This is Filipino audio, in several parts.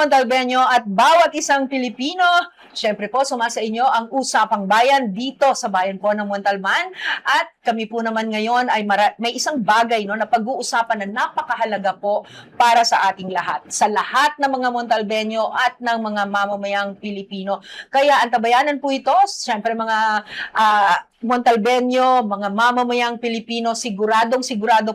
Montalbeño at bawat isang Pilipino. Siyempre po, sumasa inyo ang Usapang Bayan dito sa bayan po ng Montalban. At kami po naman ngayon ay may isang bagay na pag-uusapan na napakahalaga po para sa ating lahat. Sa lahat ng mga Montalbeño at ng mga mamamayang Pilipino. Kaya antabayanan po ito, siyempre mga Montalbeño, mga mamamayang Pilipino, sigurado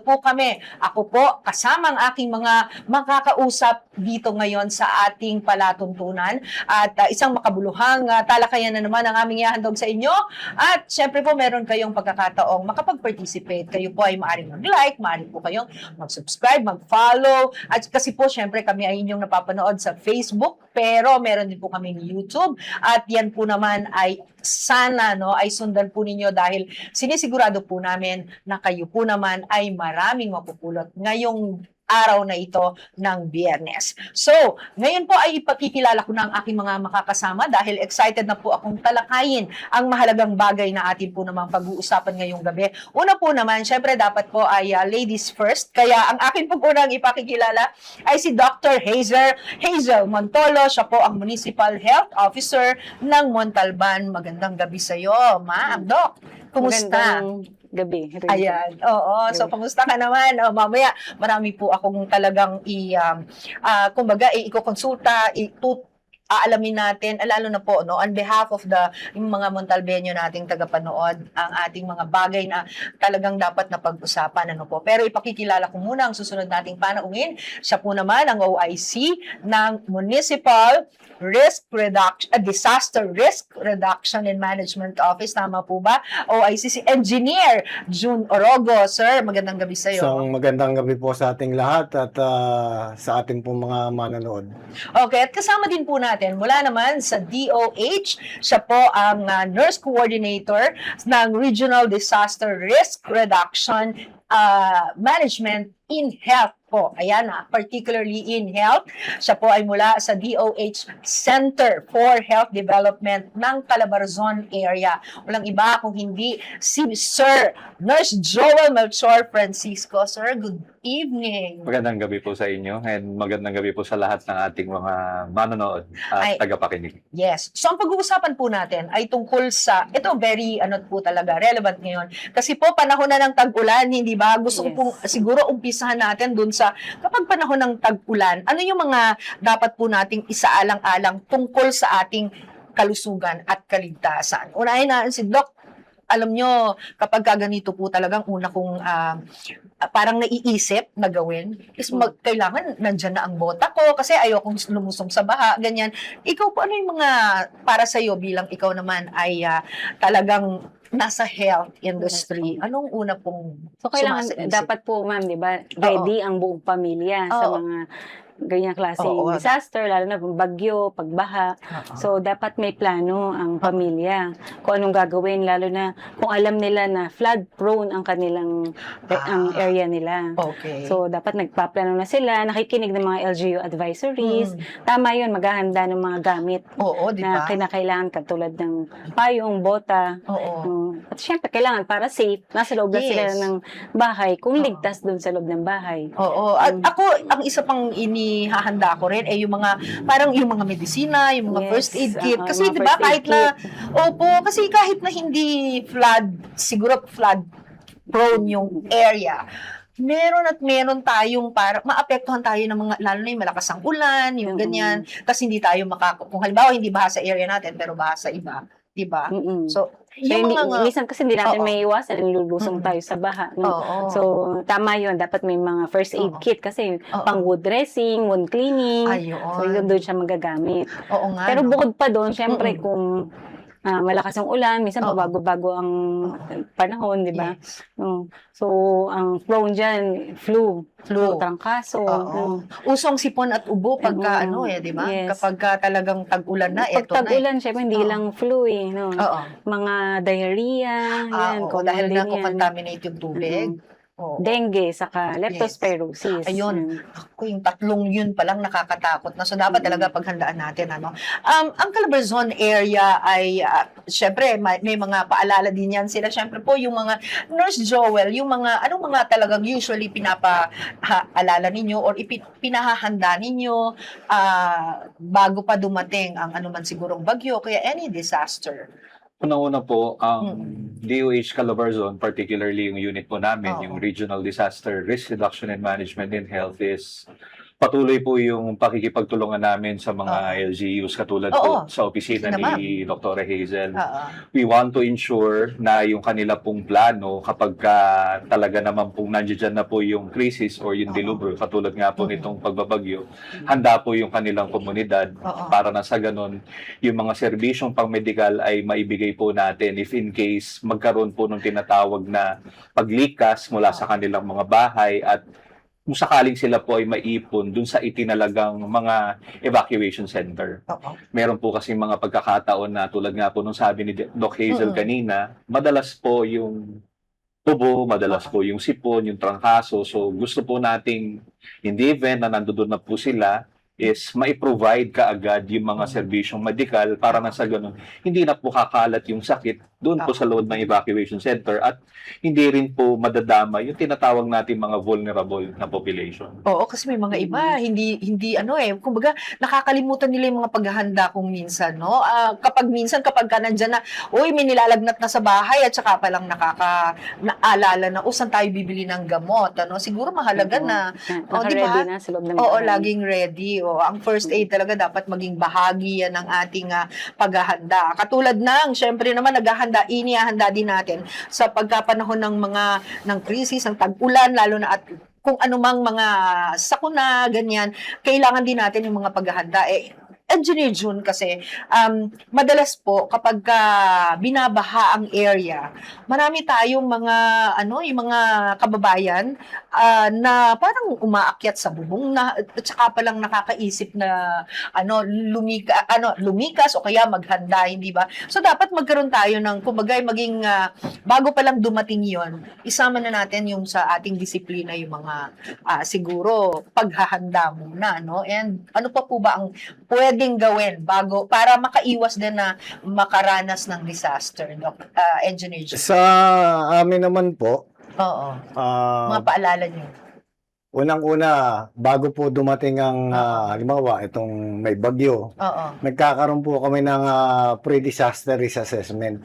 po kami. Ako po, kasama ang aking mga makakausap dito ngayon sa ating palatuntunan. At isang makabuluhang talakayan na naman ang aming ihahandog sa inyo. At syempre po, meron kayong pagkakataong makapag-participate. Kayo po ay maaaring mag-like, maaaring po kayong mag-subscribe, mag-follow. At kasi po, syempre kami ay inyong napapanood sa Facebook, pero meron din po kami ni YouTube. At yan po naman ay sana ay sundan po ninyo dahil sinisigurado po namin na kayo po naman ay maraming mapupulot ngayong araw na ito ng Biyernes. So, ngayon po ay ipakikilala ko na ang aking mga makakasama dahil excited na po akong talakayin ang mahalagang bagay na atin po namang pag-uusapan ngayong gabi. Una po naman, syempre dapat po ay ladies first. Kaya ang akin po unang ipakikilala ay si Dr. Hazel Montolo. Siya po ang Municipal Health Officer ng Montalban. Magandang gabi sa iyo, ma'am. Doc, kumusta? Magandang gabi. Ayan, oo. So, kamusta ka naman? Mamaya, marami po akong talagang kumbaga, ikokonsulta, aalamin natin, lalo na po, on behalf of yung mga Montalbeño nating tagapanood, ang ating mga bagay na talagang dapat na pag-usapan, Pero ipakikilala ko muna ang susunod nating panaungin. Siya po naman ang OIC ng Municipal Disaster Risk Reduction and Management Office. Tama po ba? OIC, si Engineer June Orogo. Sir, magandang gabi sa iyo. So, magandang gabi po sa ating lahat at sa ating pong mga manonood. Okay, at kasama din po natin, mula naman sa DOH, siya po ang Nurse Coordinator ng Regional Disaster Risk Reduction Management in Health po. Ayan particularly in health. Siya po ay mula sa DOH Center for Health Development ng Calabarzon area. Walang iba kung hindi si Sir Nurse Joel Melchor Francisco. Sir, good evening. Magandang gabi po sa inyo and magandang gabi po sa lahat ng ating mga manonood at tagapakinig. Yes. So, ang pag-uusapan po natin ay tungkol sa, ito very, po talaga, relevant ngayon. Kasi po, panahon na ng tag-ulan, hindi ba? Gusto ko pong siguro umpisahan natin dun sa, kapag panahon ng tag-ulan, ano yung mga dapat po nating isaalang-alang tungkol sa ating kalusugan at kaligtasan? Unahin na si Doc. Alam nyo, kapag ganito po talagang una kong parang naiisip na gawin is kailangan nandyan na ang bota ko kasi ayokong lumusong sa baha, ganyan. Ikaw po, ano yung mga para sa'yo bilang ikaw naman ay talagang nasa health industry? Anong una pong kailangan, dapat po, ma'am, di ba, ready ang buong pamilya sa mga ganyang klaseng disaster, lalo na bagyo, pagbaha. So, dapat may plano ang pamilya kung anong gagawin, lalo na kung alam nila na flood-prone ang kanilang ang area nila. Okay. So, dapat nagpaplano na sila, nakikinig ng mga LGU advisories. Tama yun, maghahanda ng mga gamit na kinakailangan katulad ng payong, bota. At syempre, kailangan para safe, nasa loob na sila ng bahay, kung ligtas doon sa loob ng bahay. At ako, ang isa pang inihahanda ko rin ay yung mga, parang yung mga medisina, yung mga first aid kit. Kasi diba, kahit na, kasi kahit na hindi siguro flood prone yung area, meron tayong para maapektuhan tayo ng mga, lalo na yung malakas ang ulan, yung ganyan, kasi hindi tayo kung halimbawa hindi baha sa area natin, pero baha sa iba, diba? So, minsan kasi hindi natin may iwasan, lulusong tayo sa baha. So, tama yun. Dapat may mga first aid kit kasi pang wound dressing, wound cleaning. So, yun doon siya magagamit. Pero bukod pa doon, syempre kung malakas ang ulan, minsan bago-bago ang panahon, di ba? So, ang prone dyan, flu, trangkaso. Usong sipon at ubo pagka di ba? Kapag talagang tag-ulan na, pag tag-ulan, syempre hindi lang flu Mga diarrhea, yan. Dahil na contaminate yung tubig. Oo. dengue, saka leptospirosis. Ayun. Ako, yung tatlong yun palang nakakatakot na. So, dapat talaga paghandaan natin, ano. Ang Calabarzon area ay, syempre, may mga paalala din yan sila. Syempre po, yung mga Nurse Joel, yung mga, anong mga talagang usually pinapaalala ninyo or pinahahanda ninyo bago pa dumating ang anuman sigurong bagyo, kaya any disaster. Unang-una po, ang DOH Calabarzon, particularly yung unit po namin, yung Regional Disaster Risk Reduction and Management in Health is patuloy po yung pakikipagtulungan namin sa mga LGUs katulad po sa opisina ni Dr. Hazel. We want to ensure na yung kanila pong plano kapag talaga naman pong nandiyan na po yung crisis or yung delubyo, katulad nga po nitong pagbabagyo, handa po yung kanilang komunidad para na sa ganun, yung mga serbisyong pang-medical ay maibigay po natin if in case magkaroon po ng tinatawag na paglikas mula sa kanilang mga bahay at kung sakaling sila po ay maipon dun sa itinalagang mga evacuation center. Meron po kasi mga pagkakataon na tulad nga po nung sabi ni Doc Hazel kanina, madalas po yung tubo, madalas po yung sipon, yung trangkaso. So gusto po nating in the event na nandoon na po sila, is mai-provide kaagad yung mga serbisyong medical para na sa ganun, hindi na po kakalat yung sakit doon po sa loob ng evacuation center at hindi rin po madadama yung tinatawag natin mga vulnerable na population. Oo, kasi may mga iba, hindi kumbaga nakakalimutan nila yung mga paghahanda kung minsan, no? Kapag ka nandyan na, uy, may nilalagnat na sa bahay at saka palang naalala na, saan tayo bibili ng gamot, ano? Siguro mahalaga na, Naka-ready na sa loob ng oo, bahay. laging ready. Ang first aid talaga dapat maging bahagi yan ng ating paghahanda. Katulad syempre naman inihahanda din natin sa pagkapanahon ng krisis, ng tag-ulan, lalo na at kung anumang mga sakuna, ganyan, kailangan din natin yung mga paghahanda. Engineer June kasi, madalas po kapag binabaha ang area, marami tayong yung mga kababayan na parang umaakyat sa bubong na at saka palang nakakaisip na lumikas o kaya maghanda, hindi ba? So dapat magkaroon tayo ng kumbaga maging bago pa lang dumating 'yon, isama na natin yung sa ating disiplina yung mga siguro paghahanda muna, no? And ano pa po ba ang pwedeng gawin bago para makaiwas din na makaranas ng disaster, Engineer June? Sa amin naman po, Oo. Mga paalala niyo. unang-una, bago po dumating ang halimbawa, itong may bagyo, Oo. nagkakaroon po kami ng pre-disaster risk assessment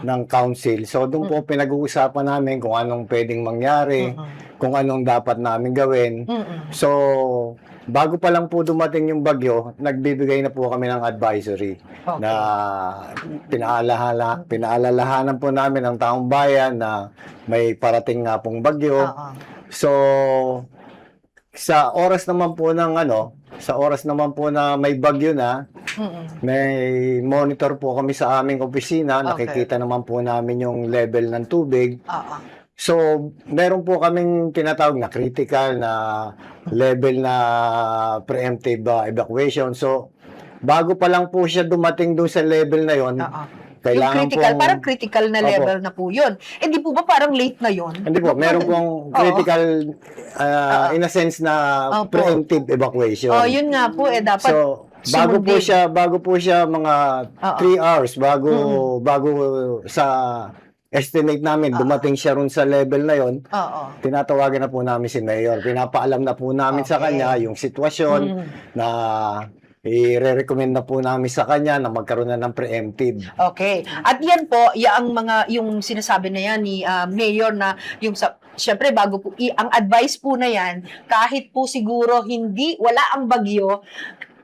ng council. So, doon po pinag-uusapan namin kung anong pwedeng mangyari, kung anong dapat namin gawin. So, bago pa lang po dumating yung bagyo, nagbibigay na po kami ng advisory na pinaalalahanan po namin ang taong bayan na may parating nga pong bagyo. So, sa oras naman po na may bagyo na, may monitor po kami sa aming opisina, nakikita naman po namin yung level ng tubig. So, meron po kaming tinatawag na critical na level na preemptive evacuation. So, bago pa lang po siya dumating doon sa level na yon, kailangan yung critical, pong, parang critical na level na po yun. Hindi po ba parang late na yun? Hindi po, meron pong critical in a sense na preemptive evacuation. Yun nga po, dapat So, bago po siya mga 3 hours bago sa estimate namin, dumating siya ron sa level na yon, tinatawagan na po namin si Mayor. Pinapaalam na po namin sa kanya yung sitwasyon na i-recommend na po namin sa kanya na magkaroon na ng preemptive. Okay. At yan po, yung sinasabi na yan ni Mayor na syempre bago po, ang advice po na yan, kahit po siguro wala ang bagyo,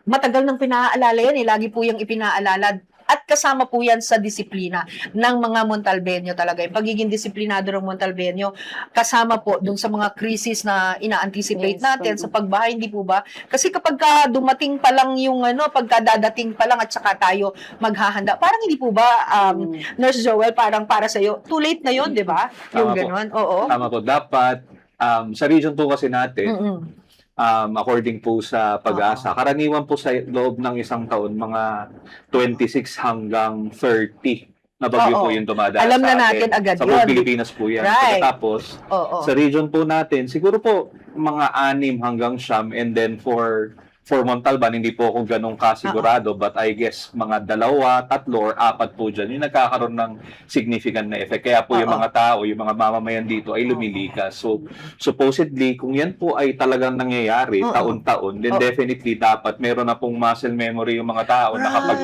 matagal nang pinaalala yan lagi po yung ipinaalala. At kasama po yan sa disiplina ng mga Montalbenyo talaga. Yung pagiging disiplinado ng Montalbenyo, kasama po dun sa mga krisis na ina-anticipate natin sa pagbaha, hindi po ba? Kasi kapag dumating pa lang pagkadadating pa lang at saka tayo maghahanda, parang hindi po ba, Nurse Joel, parang para sa'yo, too late na yun, di ba? Yung gano'n. Oo. Tama po. Dapat, sa region po kasi natin, according po sa pag-asa, karaniwan po sa loob ng isang taon, mga 26 hanggang 30 na bagyo Oo. po yung dumadaan Alam sa na atin. natin agad Sa buong yun. Pilipinas po yan. Right. Pagkatapos, Oo. sa region po natin, siguro po mga 6 hanggang 9, and then for Montalban, hindi po ako ganun kasigurado, but I guess mga 2, 3, or 4 po dyan, yung nagkakaroon ng significant na effect. Kaya po yung Oo. mga tao, yung mga mamamayan dito ay lumilikas. So, supposedly, kung yan po ay talagang nangyayari Oo. taon-taon, then Oo. definitely dapat meron na pong muscle memory yung mga tao na kapag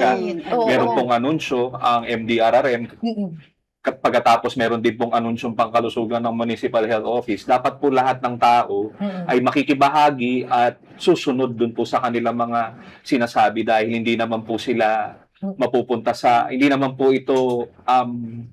Oo. meron pong anunsyo ang MDRRM, Mm-mm. pagkatapos meron din pong anunsyong pangkalusugan ng Municipal Health Office, dapat po lahat ng tao Mm-mm. ay makikibahagi at susunod dun po sa kanilang mga sinasabi dahil hindi naman po sila mapupunta sa, hindi naman po ito,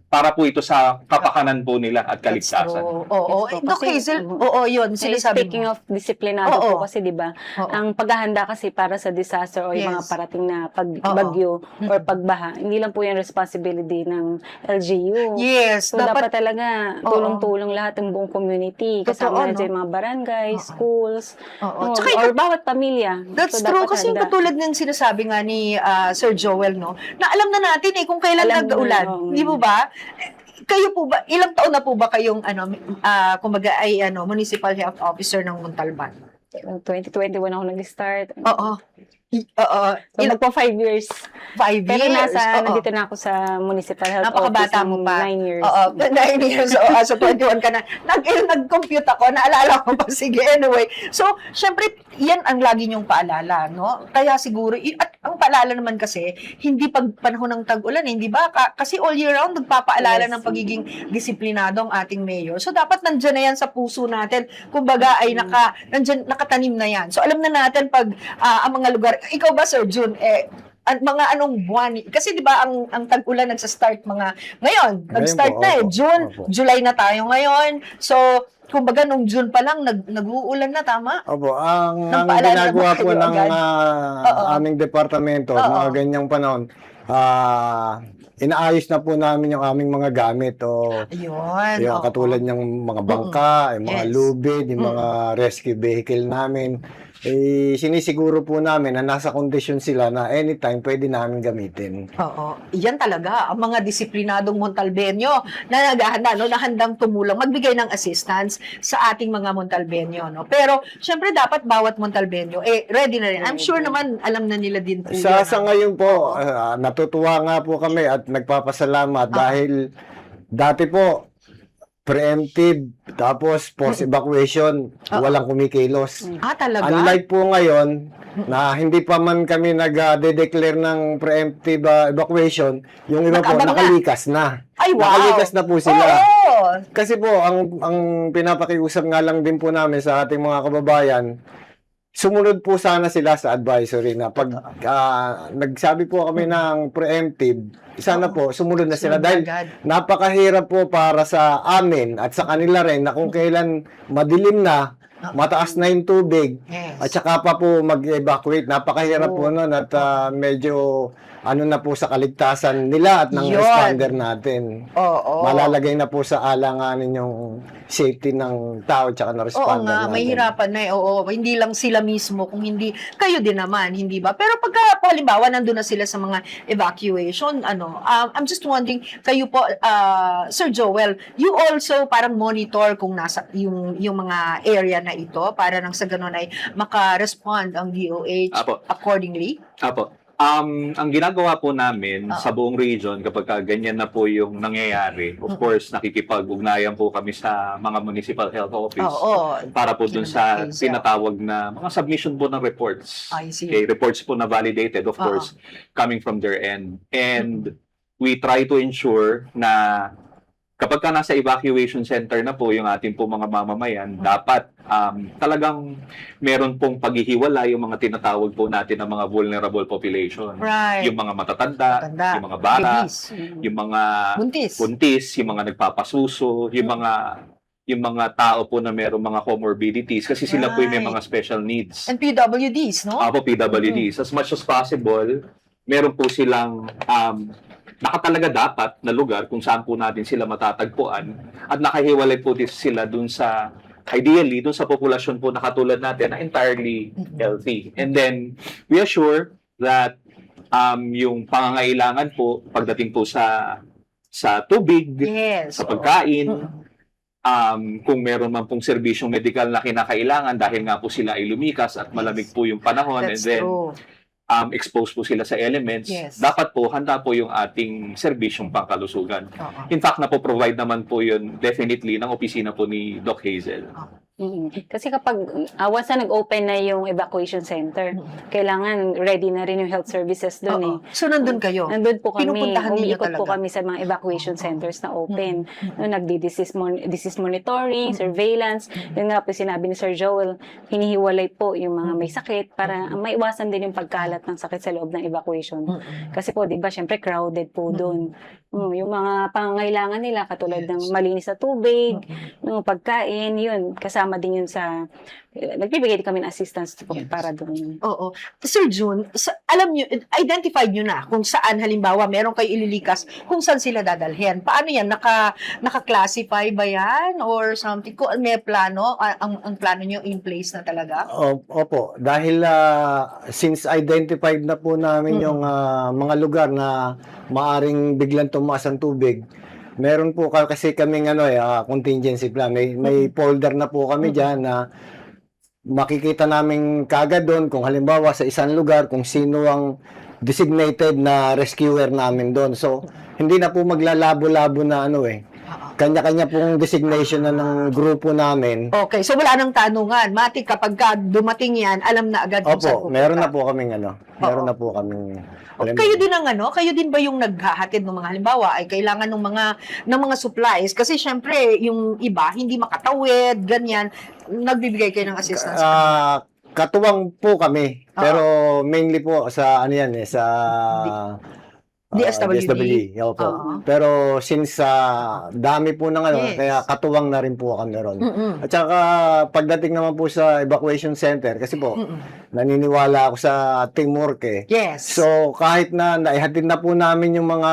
para po ito sa kapakanan po nila at That's kaligtasan. true. Oo. Yes po, Doc kasi- Hazel, oo, yun. Sinasabi Speaking mo. of disiplinado Oo. po kasi, di ba, Oo. ang paghahanda kasi para sa disaster o yung mga Yes. parating na pagbagyo or pagbaha, hindi lang po yung responsibility ng LGU. Yes. So, dapat talaga Oo. tulong-tulong lahat ng buong community. Totoo, Kasama na no? dyan mga barangay, Oo. schools, Oo. or Tsaka bawat pamilya. That's So, true dapat kasi yung handa. katulad ng sinasabi nga ni Sir Joel, no, na alam na natin kung kailan Alam na, nag-uulan, oo. di mo ba? Kayo po ba, ilang taon na po ba kayong kumbaga ay Municipal Health Officer ng Montalban? 2021 ako nag-start. Oo. Oo. So, magpo 5 years. 5 Pero years. Oo. nandito na ako sa Municipal Health Napakabata Office mo ng pa. 9 years. Oo, 9 years. Oo, so 21 ka na. Nag-compute ako, naalala ko pa. Sige, anyway. So, syempre, yan ang lagi niyong paalala, no? Kaya siguro, at ang paalala naman kasi, hindi pag panahon ng tag-ulan, hindi ba? Kasi all year round, nagpapaalala Yes. ng pagiging disiplinado ang ating mayor. So, dapat nandyan na yan sa puso natin. Kumbaga, ay nakatanim na yan. So, alam na natin pag ang mga lugar, ikaw ba, Sir Jun, mga anong buwan, kasi di ba ang tag-ulan nagsa-start ngayon, nag-start po, na opo, June, opo. July na tayo ngayon. So, kumbaga nung June pa lang nag-uulan na, tama? Opo, ang Nang paalala ginagawa naman po kayo ng agad. Oo. aming departamento, Oo. mga ganyang panahon, inaayos na po namin yung aming mga gamit o Ayun. yung oo. katulad ng mga bangka, yung mga Yes. lubid, yung mga rescue vehicle namin. Sinisiguro po namin na nasa kondisyon sila na anytime pwede namin gamitin. Oo. Iyan talaga, ang mga disiplinadong Montalbenyo na naghahanda, no, na handang tumulong, magbigay ng assistance sa ating mga Montalbenyo, no. Pero, syempre, dapat bawat Montalbenyo, ready na rin. I'm sure naman, alam na nila din po yan, Sa no? ngayon po, natutuwa nga po kami at nagpapasalamat dahil dati po, preemptive, tapos post evacuation, walang kumikilos. Talaga? Unlike po ngayon, na hindi pa man kami nag-declare ng preemptive evacuation, yung iba po Nakaabang na. nakalikas na. Ay, wow! Nakalikas na po sila. Oo! Kasi po, ang pinapakiusap nga lang din po namin sa ating mga kababayan, sumunod po sana sila sa advisory na pag nagsabi po kami ng preemptive, sana po sumunod na sila dahil Agad. napakahirap po para sa amin at sa kanila rin na kung kailan madilim na, mataas na yung tubig, Yes. at saka pa po mag-evacuate. Napakahirap po nun at medyo na po sa kaligtasan nila at ng Yun. responder natin. Oo. Malalagay na po sa alanganin yung safety ng tao at saka ng Oo responder nga, natin. may hirapan na Oo, hindi lang sila mismo, kung hindi, kayo din naman, hindi ba? Pero pagka, halimbawa, nandun na sila sa mga evacuation, I'm just wondering, kayo po, Sir Joel, you also parang monitor kung nasa yung mga area na ito, para nang sa ganun ay maka-respond ang DOH Apo. accordingly? Apo. Ang ginagawa po namin sa buong region kapag ganyan na po yung nangyayari, of course, nakikipag-ugnayan po kami sa mga municipal health office Oo. para po dun sa Kinang case, tinatawag na mga submission po ng reports. I see. Okay, reports po na validated, of course, coming from their end. And we try to ensure na kapag ka nasa evacuation center na po yung ating po mga mamamayan, dapat talagang meron pong paghihiwala yung mga tinatawag po natin ng mga vulnerable population. Right. Yung mga matatanda, Matanda. yung mga bata, Babies. yung mga Buntis. buntis, yung mga nagpapasuso, yung mga tao po na merong mga comorbidities kasi sila po yung may Right. mga special needs. And PWDs, no? Apo PWDs. As much as possible, meron po silang nakatalaga dapat na lugar kung saan po natin sila matatagpuan at nakahiwalay po sila dun sa, ideally, dun sa populasyon po na katulad natin na entirely healthy. And then, we assure that yung pangangailangan po pagdating po sa sa tubig, Yes. sa pagkain, Mm. kung meron man pong serbisyong medikal na kinakailangan dahil nga po sila ay lumikas at malamig po yung panahon, That's and then true. exposed po sila sa elements, Yes. dapat po handa po yung ating serbisyong pangkalusugan. Oo. In fact, napo-provide naman po yun definitely ng opisina po ni Doc Hazel. Kasi kapag once na nag-open na yung evacuation center, kailangan ready na rin yung health services doon Oo. So, nandun kayo? Nandun po kami, Pinupuntahan ninyo umiikot po talaga? kami sa mga evacuation centers na open. No, disease monitoring, surveillance. Yun nga po sinabi ni Sir Joel, hinihiwalay po yung mga may sakit para maiwasan din yung pagkalat ng sakit sa loob ng evacuation. Kasi po, di ba, syempre crowded po doon. Yung mga pangangailangan nila, katulad ng malinis na tubig, yung pagkain, yun, kasama din yun sa, nagbibigay din kami ng assistance po para doon. Oo. Sir June, alam nyo, identified nyo na kung saan halimbawa meron kayo ililikas, kung saan sila dadalhin. Paano yan? Naka-classify ba yan? Or something? Kung may plano, ang plano nyo in place na talaga? Opo, dahil since identified na po namin yung mga lugar na maaring biglang tumaas ang tubig, meron po kasi kaming contingency plan. May folder na po kami diyan na makikita namin kagad doon kung halimbawa sa isang lugar kung sino ang designated na rescuer namin doon. So, hindi na po maglalabo-labo na kanya-kanya pong designation na ng grupo namin. Okay, so wala nang tanungan. Mati, kapag dumating yan, alam na agad kung saan Opo, pupunta. meron na po kaming meron na po kaming Kayo din ang kayo din ba yung naghahatid ng mga halimbawa ay kailangan ng mga supplies kasi syempre yung iba hindi makatawid, ganyan, nagbibigay kayo ng assistance. Katuwang po kami, pero mainly po sa sa DSWD. Opo. Pero since dami po ng Yes. kaya katuwang na rin po kami ron. At saka pagdating naman po sa evacuation center, kasi po, naniniwala ako sa teamwork Yes. So kahit na naihatid na po namin yung mga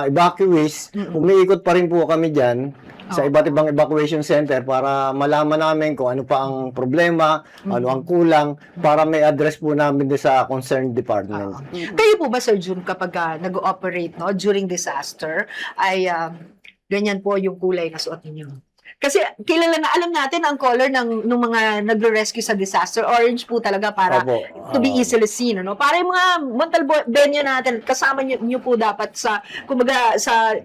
evacuees, umiikot pa rin po kami dyan sa iba't ibang evacuation center para malaman namin kung ano pa ang problema, ano ang kulang, para may address po namin sa concerned department. Kayo po ba, Sir June, kapag nag-ooperate during disaster, ay ganyan po yung kulay na suot ninyo? Kasi kilala na, alam natin ang color ng mga nagre-rescue sa disaster, orange po talaga para Opo. to be easily seen. Para yung mga Montalbania natin, kasama nyo po dapat sa, kumbaga, sa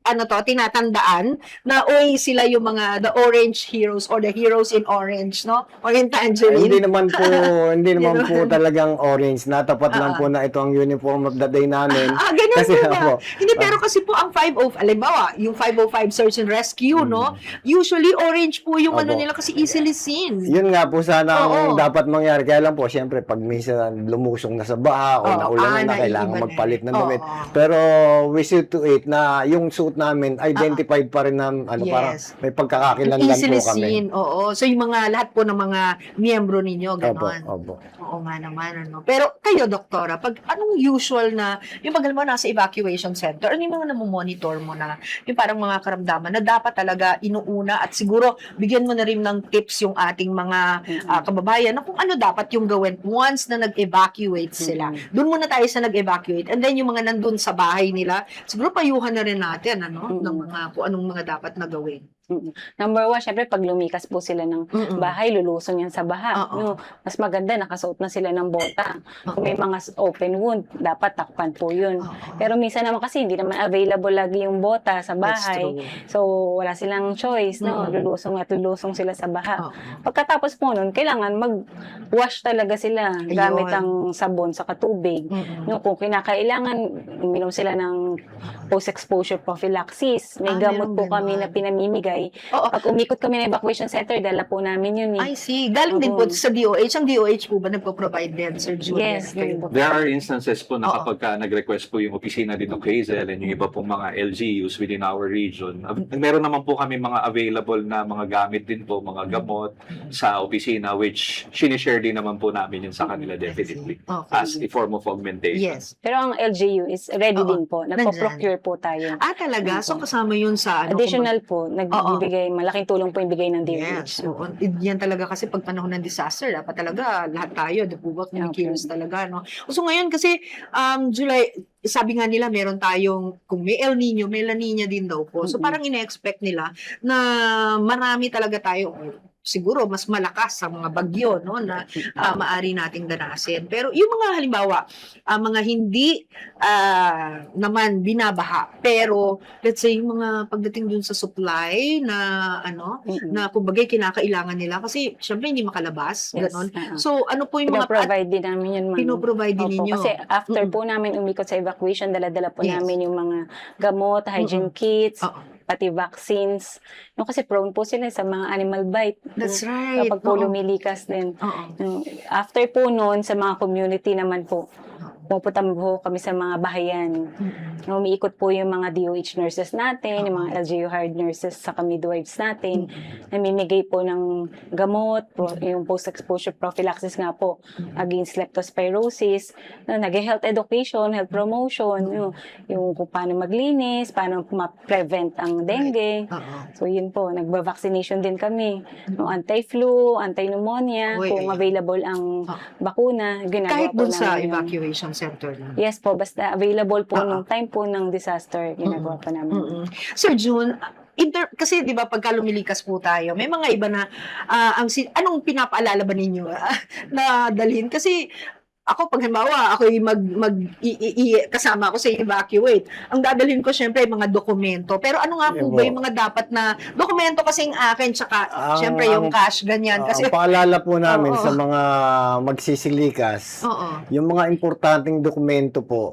tinatandaan na sila yung mga the orange heroes or the heroes in orange, no? Or in tangerine. Hindi naman po talagang orange. Natapat lang po na ito ang uniform of the day namin. Ganun Kasi po ba? Hindi, pero kasi po ang 505, alimbawa, yung 505 search and rescue, no? Usually orange po yung nila kasi easily seen. Yun nga po sana ang Oo. dapat mangyari. Kaya lang po, siyempre, pag minsan lumusong na sa baha o naulan na, kailangan naiiba na. magpalit ng damit. Oo. Pero we see to it na yung suit namin, identified pa rin na, para Yes. may pagkakakilanlan Easily po kami. seen, oo. So yung lahat po ng mga miyembro ninyo, Opo, gano'n. opo. Oo nga naman, Pero kayo, doktora, pag anong usual na, yung pag alam mo nasa evacuation center, ano yung mga namomonitor mo na, yung parang mga karamdaman na dapat talaga inuuna at siguro bigyan mo na rin ng tips yung ating mga kababayan na kung ano dapat yung gawin once na nag-evacuate sila. Doon muna tayo sa nag-evacuate and then yung mga nandun sa bahay nila, siguro payuhan na rin natin, ng mga, kung anong mga dapat na gawin. Number one, syempre, pag lumikas po sila ng bahay, lulusong yan sa baha. Oo. No, mas maganda, nakasuot na sila ng bota. Kung may mga open wound, dapat takpan po yun. Pero minsan naman kasi, hindi naman available lagi yung bota sa bahay. So, wala silang choice, no? Lulusong at lulusong sila sa baha. Pagkatapos po nun, kailangan mag-wash talaga sila gamit ang sabon sa katubig. No, kung kinakailangan, uminom sila ng post-exposure prophylaxis. May gamot po kami na pinamimigay. Pag umikot kami ng evacuation center, dala po namin yun. I see. Galing din po sa DOH. Ang DOH po ba nagpo-provide din, Sir Julian? Yes. There are instances po na kapag nag-request po yung opisina dito Hazel and yung iba pong mga LGUs within our region, meron naman po kami mga available na mga gamit din po, mga gamot sa opisina which sinishare din naman po namin yun sa kanila definitely as a form of augmentation. Yes. Pero ang LGU is ready din po. Nagpo-procure po tayo. Talaga? So, kasama yun sa Additional po, nagbibigay, malaking tulong po yung bigay ng DOH. Yes. So, yan talaga kasi pag panahon ng disaster, dapat talaga lahat tayo, kumikilos talaga, no? So, ngayon kasi, July, sabi nga nila meron tayong, kung may El Nino, may La Nina din daw po. So parang ine-expect nila na marami talaga tayo, siguro mas malakas sa mga bagyo, no, na maari nating danasin. Pero yung mga halimbawa, mga hindi naman binabaha, pero let's say yung mga pagdating dun sa supply na na kumbaga kinakailangan nila kasi syempre hindi makalabas, ganon. So ano po yung mga provide din namin yun, ma'am. Pinoprovide din ninyo. Kasi after po namin umikot sa evacuation, dala-dala po namin yung mga gamot, hygiene kits, pati vaccines. No, kasi prone po sila sa mga animal bite. That's right. Kapag po lumilikas din. After po noon, sa mga community naman po, pupunta po kami sa mga bahayan. Umiikot po yung mga DOH nurses natin, yung mga LGU hired nurses sa midwives natin. Namimigay po ng gamot, yung post-exposure prophylaxis nga po against leptospirosis. Nag-health education, health promotion, yung kung paano maglinis, paano ma-prevent ang dengue. So yun po, nagba-vaccination din kami. Anti-flu, anti-pneumonia, kung available ang bakuna, ginagawa kahit po dun sa namin yun. evacuation center lang. Yes po, basta available po nung time po ng disaster, ginagawa po namin. Sir June, kasi 'di ba pagka lumilikas po tayo, may mga iba na anong pinapaalala ba ninyo na dalhin kasi ako pag halimbawa ako kasama ako sa evacuate. Ang dadalhin ko syempre mga dokumento. Pero ano nga po ba yung mga dapat na dokumento kasing akin tsaka syempre yung cash ganyan kasi ang paalala po namin sa mga magsisilikas, yung mga importanteng dokumento po,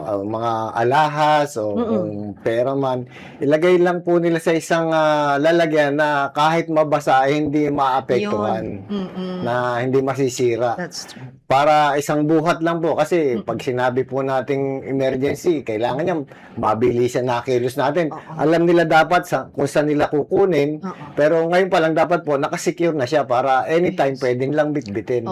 mga alahas o kung pera man, ilagay lang po nila sa isang lalagyan na kahit mabasa ay hindi maapektuhan, na hindi masisira. That's true. Para isang buhat lang po kasi pag sinabi po nating emergency, kailangan niya mabilisan na kilos natin. Alam nila dapat kung saan nila kukunin, pero ngayon pa lang dapat po nakasecure na siya para anytime pwedeng lang bitbitin.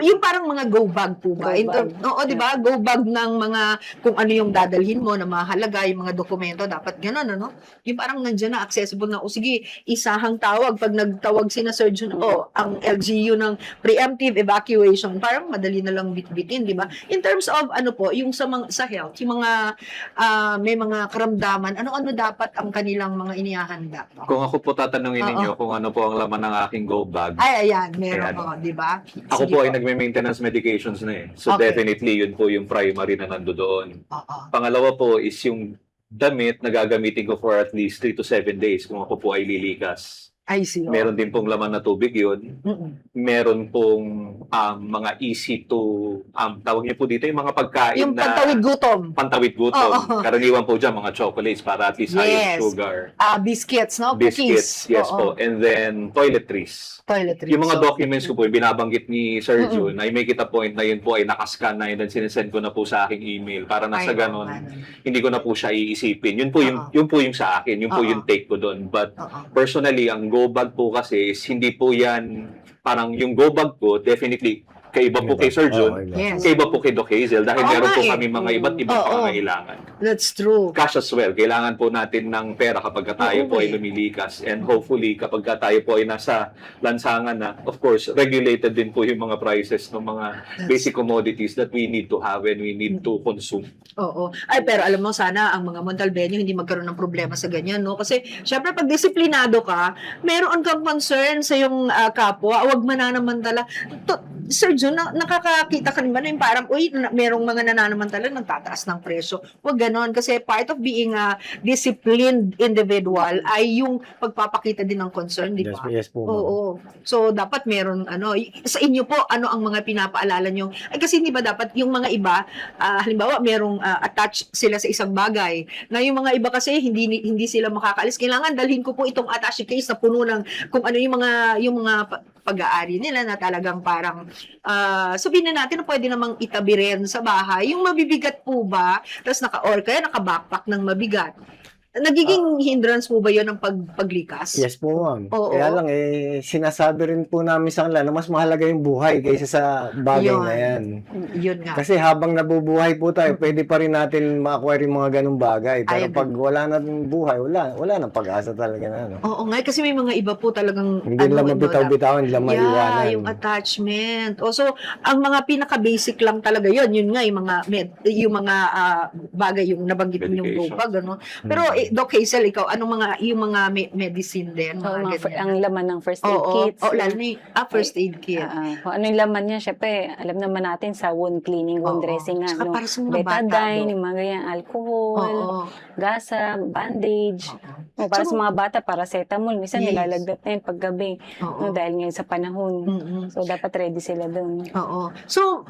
Yung parang mga go bag po ba? Di ba? Go bag ng mga kung ano yung dadalhin mo na mahalaga, yung mga dokumento, dapat gano'n, ano? Yung parang nandiyan na, accessible na, o sige, isahang tawag, pag nagtawag sina surgeon, ang LGU ng preemptive evacuation, parang madali na lang bitbitin, di ba? In terms of ano po, yung sa health, yung mga may mga karamdaman, ano-ano dapat ang kanilang mga inihahanda? Kung ako po tatanungin ninyo kung ano po ang laman ng aking go bag. Ay, ayan, meron di ba? Ako po ay nagme-maintenance medications na eh. So definitely yun po yung primary na nandoon. Pangalawa po is yung damit na gagamitin ko for at least 3 to 7 days kung ako po ay lilikas. I see. Meron din pong laman na tubig yun. Meron pong mga easy to, tawag niyo po dito, yung mga pagkain yung na... pantawid gutom. Pantawid gutom. Karaniwan po dyan, mga chocolates para at least high in sugar. Biscuits, no? Biscuits, yes po. And then, toiletries. Yung mga documents ko po, yung binabanggit ni Sir June, I make it a point na yun po ay nakascan na yun, then sinesend ko na po sa aking email para nasa ganon, hindi ko na po siya iisipin. Yun po yung sa akin, yun po yung take ko doon. But personally, ang go bag po kasi is hindi po yan, parang yung go bag ko, definitely, kaiba po kay Sir June, kaiba po kay Doc Hazel, dahil meron po kami mga iba't ibang pangangailangan. That's true. Cash as well. Kailangan po natin ng pera kapag tayo po ay lumilikas. And hopefully, kapag tayo po ay nasa lansangan na, of course, regulated din po yung mga prices ng mga basic commodities that we need to have and we need to consume. Ay, pero alam mo, sana ang mga Montalbeño hindi magkaroon ng problema sa ganyan, no? Kasi, syempre, pag disiplinado ka, meron kang concern sa yung kapwa, huwag mananamantala. Sir Jun, nakakakita ka rin ba na yung parang, merong mga nananamantala nagtataas ng presyo. Huwag ganon. Kasi part of being a disciplined individual ay yung pagpapakita din ng concern, di ba? Yes po. So, dapat meron, sa inyo po, ano ang mga pinapaalala nyo? Ay, kasi hindi ba dapat yung mga iba, halimbawa, merong attach sila sa isang bagay. Na yung mga iba kasi, hindi sila makakaalis. Kailangan dalhin ko po itong attache case na puno ng kung ano yung mga pag-aari nila na talagang parang sabihin na natin na pwede namang itabi rin sa bahay. Yung mabibigat po ba, tapos kaya naka-backpack ng mabigat. Nagiging hindrance po ba yun ng paglikas? Yes po, ma'am. Oo. Kaya lang, sinasabi rin po namin sa kanila na mas mahalaga yung buhay kaysa sa bagay Yun. na yan. Yun nga. Kasi habang nabubuhay po tayo, pwede pa rin natin ma-acquire yung mga ganung bagay. Pero I agree. pag wala na rin buhay, wala nang pag-asa talaga na. Ano. Oo nga, kasi may mga iba po talagang Hindi nila mabitaw-bitawan, nila maiwanan. yung attachment. So, ang mga pinaka-basic lang talaga yun nga, yung mga bagay, yung nabanggit yung Medication. tubag, ano. Pero, Doc Hazel, ikaw, yung mga medicine din? So, Mga ganyan? ang laman ng first aid kits. lalo na yung first aid kit. Kung ano yung laman niya, syempre, alam naman natin sa wound cleaning, wound dressing nga. Tsaka No? para sa mga bata, Betadine, Doc. yung mga ganyan, alcohol, Oo. gasa, bandage. O, para So, sa mga bata, paracetamol. Minsan Yes. nilalagdat na yun paggabi. Oo. No, dahil ngayon sa panahon. Mm-mm. So, dapat ready sila dun. Oo. So,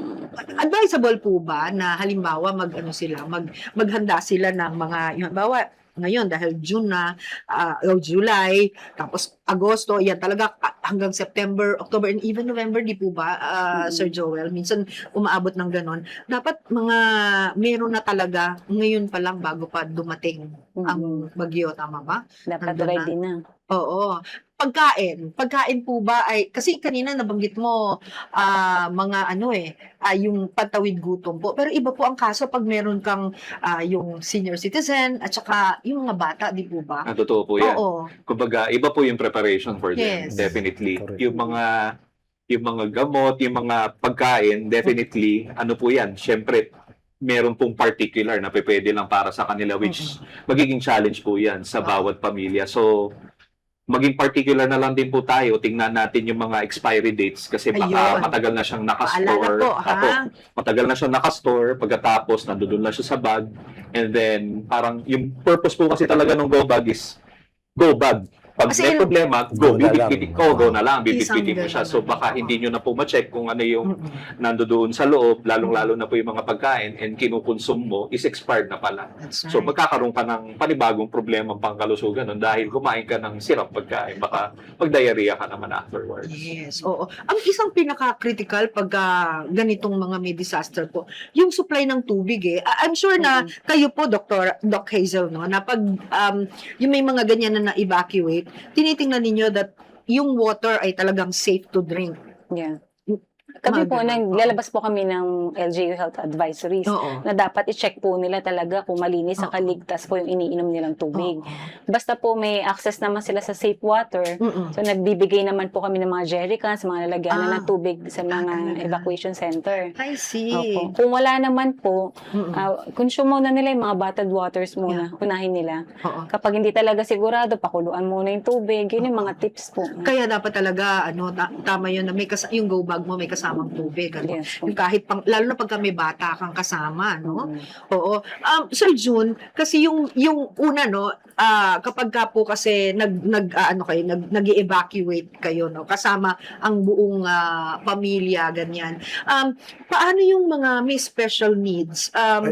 advisable po ba na halimbawa maghanda sila ng mga, halimbawa, ngayon dahil June na o July, tapos Agosto, yan talaga hanggang September, October, and even November, di po ba, Sir Joel? Minsan umaabot ng ganon. Dapat meron na talaga ngayon pa lang bago pa dumating ang bagyo, tama ba? Dapat Nandun na. ready na. Oo. Pagkain po ba ay, kasi kanina nabanggit mo, yung patawid gutom po. Pero iba po ang kaso pag meron kang yung senior citizen at saka yung mga bata, di po ba? Totoo po yan. Oo. Kumbaga, iba po yung preparation for them. Yes. Definitely. Correct. Yung mga gamot, yung mga pagkain, definitely, ano po yan, syempre, meron pong particular na pwede lang para sa kanila, which magiging challenge po yan sa bawat pamilya. So, maging particular na lang din po tayo, tingnan natin yung mga expiry dates kasi baka Ayun. matagal na siyang Paalala nakastore. po, ha? Apo, matagal na siyang nakastore, pagkatapos nandoon na siya sa bag, and then parang yung purpose po kasi talaga ng go bag is go bag. Pag Kasi may problema, go go na lang. bibit-bitin ko, go na lang, bibit-bitin mo Isang siya. ganun. So baka hindi nyo na po ma-check kung ano yung nandoon sa loob, lalong-lalo na po yung mga pagkain and kinukonsum mo is expired na pala. That's right. So magkakaroon ka ng panibagong problema pangkalusugan nun dahil kumain ka ng sirap pagkain. Baka mag-diarrhea ka naman afterwards. Yes, oo. Ang isang pinaka-critical pag ganitong mga may disaster po, yung supply ng tubig I'm sure na kayo po, Doc Hazel, no, na pag yung may mga ganyan na na-evacuate, tinitingnan ninyo that yung water ay talagang safe to drink. Yeah. Kami po, Mga ganun. lalabas po kami ng LGU Health Advisories Oo. na dapat i-check po nila talaga kung malinis sa Oo. kaligtas po yung iniinom nilang tubig. Oo. Basta po may access naman sila sa safe water, Mm-mm. so nagbibigay naman po kami ng mga jerrycans, mga lalagyanan ng tubig sa talaga. mga evacuation center. I see. Opo. Kung wala naman po, Mm-mm. consume muna nila yung mga bottled waters muna, unahin nila. Oo. Kapag hindi talaga sigurado, pakuluan muna yung tubig. Yun yung mga tips po. Kaya dapat talaga tama yun na yung go bag mo may kasamang tubig. Yes po. Yung kahit lalo na pagka may bata kang kasama, no? Mm. Oo. Sir June, kasi yung una, no, kapag ka po kasi nag-evacuate kayo, no, kasama ang buong pamilya, ganyan. Paano yung mga may special needs?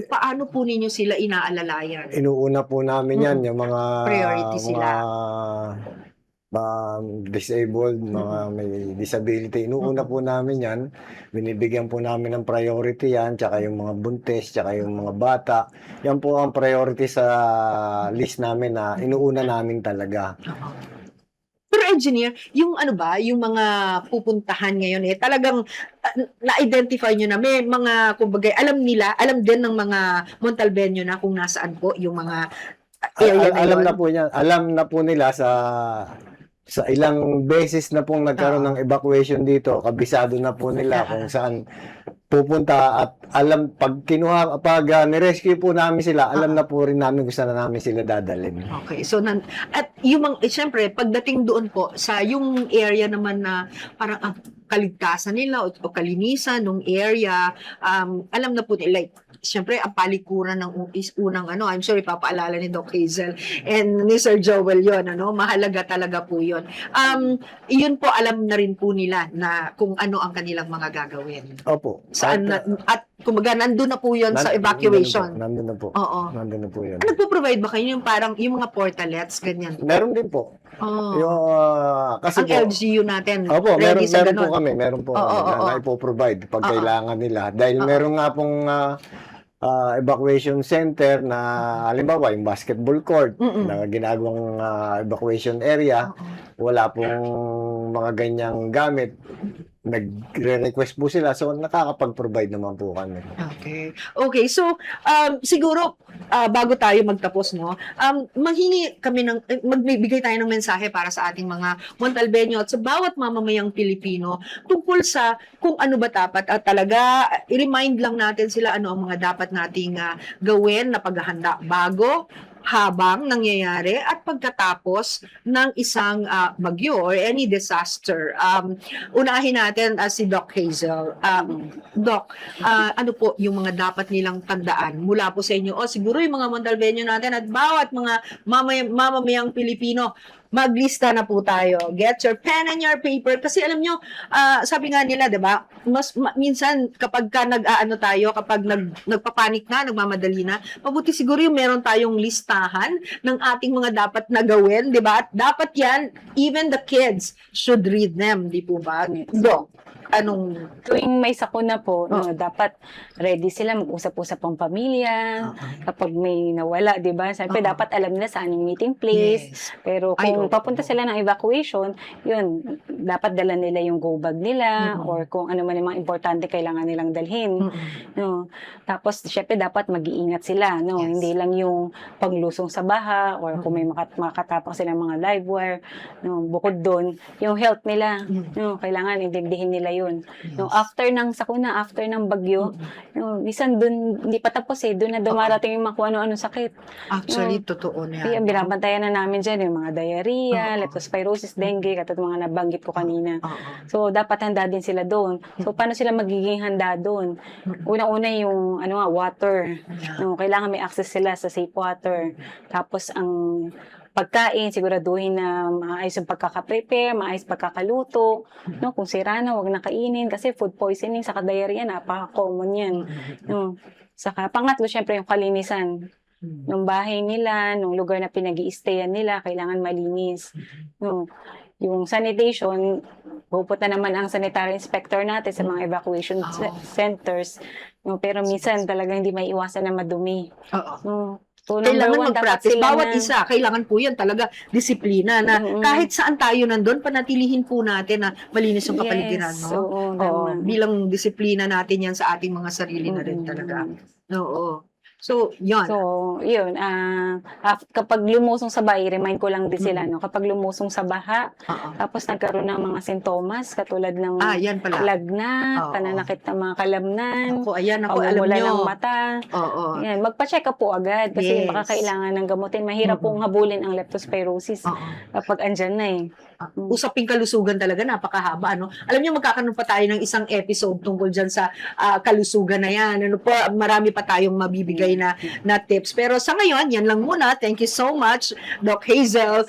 Paano po ninyo sila inaalalayan? Inuuna po namin yan, yung mga Priority sila. Disabled, mga may disability. Inuuna po namin yan. Binibigyan po namin ng priority yan, tsaka yung mga buntis, tsaka yung mga bata. Yan po ang priority sa list namin na inuuna namin talaga. Pero engineer, yung yung mga pupuntahan ngayon talagang na-identify nyo na may mga, kumbaga, alam din ng mga Montalbenyo na kung nasaan po yung mga area na Alam yun. na po niya, alam na po nila sa ilang beses na pong nagkaroon ng evacuation dito, kabisado na po nila kung saan pupunta at alam pag ni-rescue po namin sila, alam na po rin namin kung saan namin sila dadalhin. Okay, so at yung syempre pagdating doon po sa yung area naman na parang ang kaligtasan nila o kalinisan ng area, alam na po nila, like, syempre ang palikuran ng unang I'm sorry, papaalala ni Doc Hazel and ni Sir Joel yon, mahalaga talaga po yon. Yun po alam na rin po nila na kung ano ang kanilang mga gagawin. Opo. Saan at kumbaga nandun na po yon sa evacuation. Nandun na po. Oo. Nandun na po yun. Nagpo-provide ba kayo yung parang yung mga portalets ganyan? Meron din po. Oh. Yung, kasi Ang po, LGU natin. opo, ready sa meron po ganun. kami. Meron po Oo, kami oo, na oo. ipo-provide pag Oo. kailangan nila. Dahil Oo. meron nga pong evacuation center na halimbawa yung basketball court Mm-mm. na ginagawang evacuation area, wala pong mga ganyang gamit. Nagre-request po sila, so nakakapag-provide naman po kami. Okay. Okay, so siguro bago tayo magtapos, no, maghingi kami magbibigay tayo ng mensahe para sa ating mga Montalbeño at sa bawat mamamayang Pilipino tungkol sa kung ano ba dapat at talaga i-remind lang natin sila ano ang mga dapat nating gawin na paghahanda bago, habang nangyayari at pagkatapos ng isang bagyo or any disaster. Unahin natin si Doc Hazel. Doc, ano po yung mga dapat nilang tandaan mula po sa inyo o siguro yung mga Montalbeño natin at bawat mga mamamayang Pilipino, maglista na po tayo. Get your pen and your paper. Kasi alam nyo, sabi nga nila, di ba, minsan kapag nag-aano tayo, kapag nagpapanik na, nagmamadali na, mabuti siguro yung meron tayong listahan ng ating mga dapat na gawin, di ba? At dapat yan, even the kids should read them, di po ba? Doc, anong... Tuwing may sakuna po, no, dapat ready sila, mag-usap-usap ang pamilya. Kapag may nawala, di ba? Siyempre, dapat alam nila saan yung meeting place. Yes. Pero kung papunta sila ng evacuation, yun, dapat dala nila yung go bag nila or kung ano man yung mga importante kailangan nilang dalhin. No? Tapos, syempre, dapat mag-iingat sila. No? Yes. Hindi lang yung paglusong sa baha or kung may makatapak silang mga live wire. No? Bukod doon, yung health nila. No? Kailangan intindihin nila yun. No? After ng sakuna, after ng bagyo, no? Minsan doon, hindi pa tapos doon na dumarating yung mga kung ano-ano sakit. Actually, totoo na Kaya yan. binabantayan na namin dyan yung mga diarrhea, leptospirosis, dengue, katulad mga nabanggit ko kanina. So, dapat handa din sila doon. So, paano sila magiging handa doon? Una-una yung water. No, kailangan may access sila sa safe water. Tapos, ang pagkain, siguraduhin na maayos yung pagkaka-prepare, maayos pagkakaluto. No, kung sira na, huwag na kainin kasi food poisoning sa diarrhea, napaka-common yan. No. Saka, pangatlo, syempre yung kalinisan. Nung bahay nila, nung lugar na pinag-i-stayan nila, kailangan malinis. No, yung sanitation, pupunta naman ang sanitary inspector natin sa mga evacuation centers. No, pero minsan talaga hindi may iwasan na madumi. No, so, Kailangan mag-practice. Bawat na, isa, kailangan po yan talaga disiplina na kahit saan tayo nandun, panatilihin po natin na malinis yung kapaligiran. Yes, No? Bilang disiplina natin yan sa ating mga sarili na rin talaga. Oo. So, yun. So, yun. Kapag lumusong sa bahay, remind ko lang din sila, no? Kapag lumusong sa baha, tapos nagkaroon ng mga sintomas, katulad ng yan pala. lagnat, pananakit ng mga kalamnan, Alam pagmumula nyo. ng mata. Yan, magpa-check up po agad kasi baka kailangan ng gamutin. Mahirap pong habulin ang leptospirosis kapag andyan na Usaping kalusugan talaga, napakahaba. Ano? Alam niyo, magkakaroon pa tayo ng isang episode tungkol dyan sa kalusugan na yan. Ano po, marami pa tayong mabibigay na tips. Pero sa ngayon, yan lang muna. Thank you so much, Doc Hazel.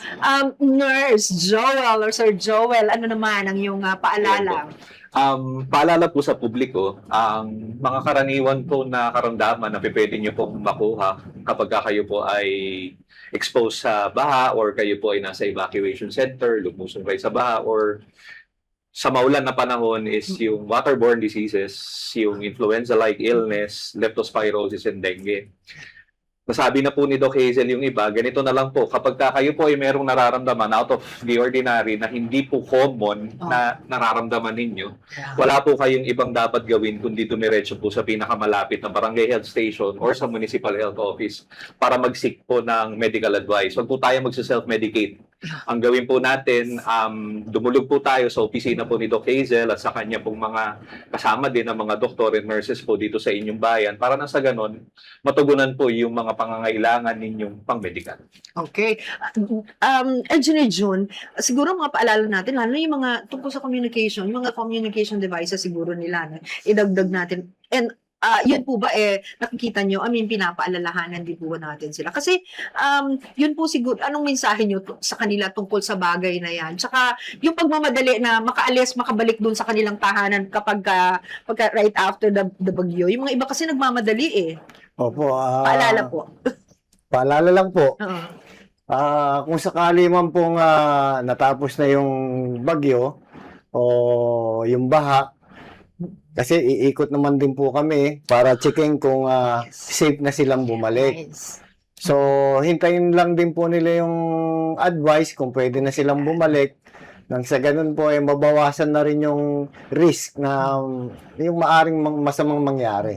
Nurse Joel or Sir Joel, ano naman ang iyong paalala? Paalala po sa publiko, ang mga karaniwan po na karamdaman na pwede nyo pong makuha kapag kayo po ay exposed sa baha or kayo po ay nasa evacuation center, lumusong kayo sa baha or sa maulan na panahon is yung waterborne diseases, yung influenza-like illness, leptospirosis and dengue. Nasabi na po ni Doc Hazel yung iba, ganito na lang po, kapag kayo po ay merong nararamdaman out of the ordinary na hindi po common na nararamdaman ninyo, wala po kayong ibang dapat gawin kundi dumiretso po sa pinakamalapit na barangay health station or sa municipal health office para mag-seek po ng medical advice. Huwag po tayo magsa-self-medicate. Ang gawin po natin, dumulog po tayo sa opisina po ni Doc Hazel at sa kanya pong mga kasama din ng mga doktor and nurses po dito sa inyong bayan para na sa ganon, matugunan po yung mga pangangailangan ninyong pang-medical. Okay. Engineer June, siguro mga paalala natin, lalo yung mga tungkol sa communication, yung mga communication devices siguro nila, idagdag natin. And yun po ba nakikita nyo, pinapaalalahanan din po natin sila. Kasi yun po siguro, anong mensahe nyo sa kanila tungkol sa bagay na yan? Tsaka yung pagmamadali na makaalis, makabalik dun sa kanilang tahanan kapag right after the bagyo. Yung mga iba kasi nagmamadali Opo. Paalala po. Paalala lang po. Kung sakali man pong natapos na yung bagyo o yung baha, Kasi iikot naman din po kami para checking kung safe na silang bumalik. Nice. So, hintayin lang din po nila yung advice kung pwede na silang bumalik. Nang sa ganun po, mabawasan na rin yung risk na yung maaring masamang mangyari.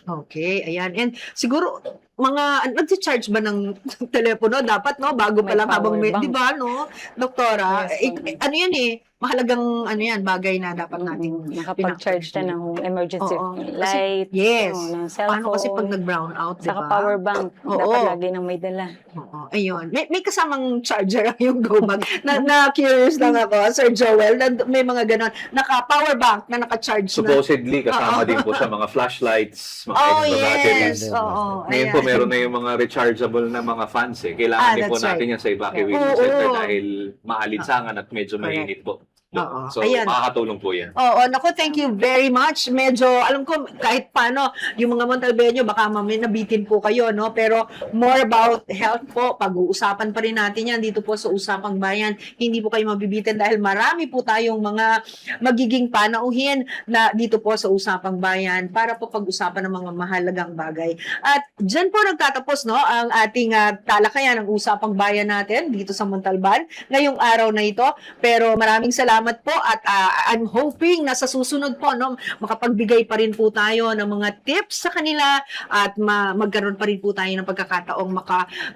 Okay, ayan. And siguro, nag-charge ba ng telepono? Dapat, no? Bago pa May lang habang power bank. di ba, no? Doktora, Yes, ano yan eh, mahalagang, bagay na dapat nating Nakapag-charge na ng emergency Oo. light, Yes. ng cellphone, Paano kasi pag nag-brown out, di saka ba? power bank, Oo. dapat lagi nang may dala. Oo, ayun. May kasamang charger yung GoBag. Na-curious lang ako, Sir Joel, na may mga ganon. Naka-power bank na naka-charge na. Supposedly, kasama Oo. din po sa mga flashlights, mga Oh, extra batteries. yes. Oo, Ngayon po, meron na yung mga rechargeable na mga fans eh. Kailangan din po that's natin right. yan sa evacuation Oo. center dahil maalinsangan at medyo mainit po. Oo. So, Ayan. makakatulong po yan. Oo, naku, thank you very much. Medyo, alam ko, kahit paano, yung mga Montalbenyo, baka mamaya nabitin po kayo, no? Pero more about health po, pag-uusapan pa rin natin yan dito po sa Usapang Bayan. Hindi po kayo mabibitin dahil marami po tayong mga magiging panauhin na dito po sa Usapang Bayan para po pag-usapan ng mga mahalagang bagay. At dyan po nagtatapos, no, ang ating talakayan ng Usapang Bayan natin dito sa Montalban ngayong araw na ito. Pero maraming salamat po at I'm hoping na sa susunod po, no, makapagbigay pa rin po tayo ng mga tips sa kanila at magkaroon pa rin po tayo ng pagkakataong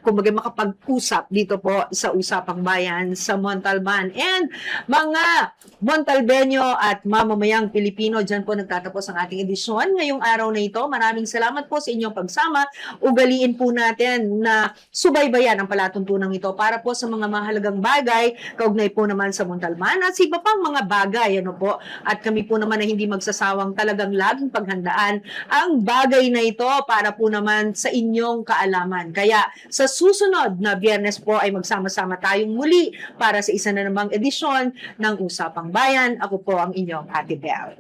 makapag-usap dito po sa Usapang Bayan sa Montalban. And mga Montalbenyo at mamamayang Pilipino, dyan po nagtatapos ang ating edisyon ngayong araw na ito. Maraming salamat po sa inyong pagsama. Ugaliin po natin na subaybayan ang palatuntunan ito para po sa mga mahalagang bagay kaugnay po naman sa Montalban at sa iba pang mga bagay, ano po. At kami po naman ay hindi magsasawang talagang laging paghandaan ang bagay na ito para po naman sa inyong kaalaman. Kaya sa susunod na Biyernes po ay magsama-sama tayong muli para sa isa na namang edisyon ng Usapang Bayan. Ako po ang inyong Ate Bel.